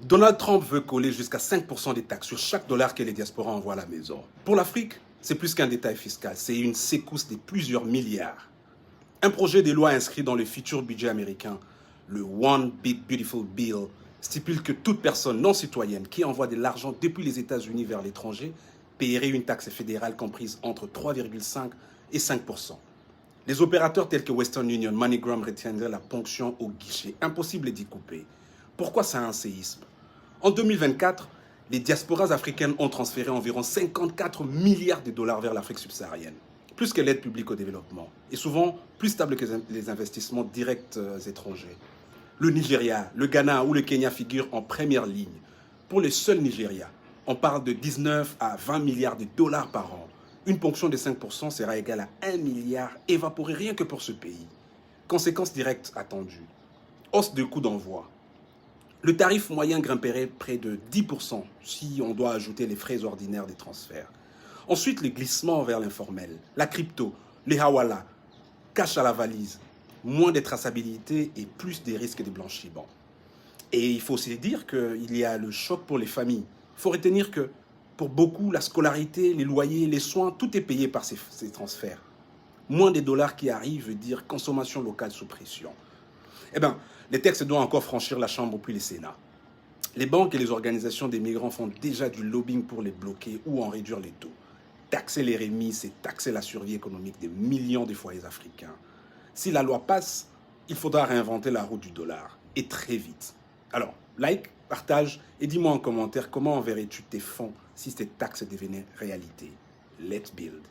Donald Trump veut coller jusqu'à 5% des taxes sur chaque dollar que les diasporas envoient à la maison. Pour l'Afrique, c'est plus qu'un détail fiscal, c'est une secousse de plusieurs milliards. Un projet de loi inscrit dans le futur budget américain, le One Big Beautiful Bill, stipule que toute personne non citoyenne qui envoie de l'argent depuis les États-Unis vers l'étranger paierait une taxe fédérale comprise entre 3,5 et 5%. Les opérateurs tels que Western Union, MoneyGram retiendraient la ponction au guichet. Impossible d'y couper. Pourquoi c'est un séisme? En 2024, les diasporas africaines ont transféré environ 54 milliards de dollars vers l'Afrique subsaharienne, plus que l'aide publique au développement, et souvent plus stable que les investissements directs étrangers. Le Nigeria, le Ghana ou le Kenya figurent en première ligne. Pour le seul Nigeria, on parle de 19 à 20 milliards de dollars par an. Une ponction de 5% sera égale à 1 milliard évaporé rien que pour ce pays. Conséquences directes attendues. Hausse de coûts d'envoi. Le tarif moyen grimperait près de 10% si on doit ajouter les frais ordinaires des transferts. Ensuite, les glissements vers l'informel, la crypto, les hawala, cash à la valise, moins de traçabilité et plus des risques de blanchiment. Et il faut aussi dire qu'il y a le choc pour les familles. Il faut retenir que pour beaucoup, la scolarité, les loyers, les soins, tout est payé par ces transferts. Moins des dollars qui arrivent veut dire consommation locale sous pression. Eh bien, les textes doivent encore franchir la Chambre puis le Sénat. Les banques et les organisations des migrants font déjà du lobbying pour les bloquer ou en réduire les taux. Taxer les remises, c'est taxer la survie économique des millions de foyers africains. Si la loi passe, il faudra réinventer la roue du dollar, et très vite. Alors, like, partage et dis-moi en commentaire comment enverrais-tu tes fonds si ces taxes devenaient réalité. Let's build.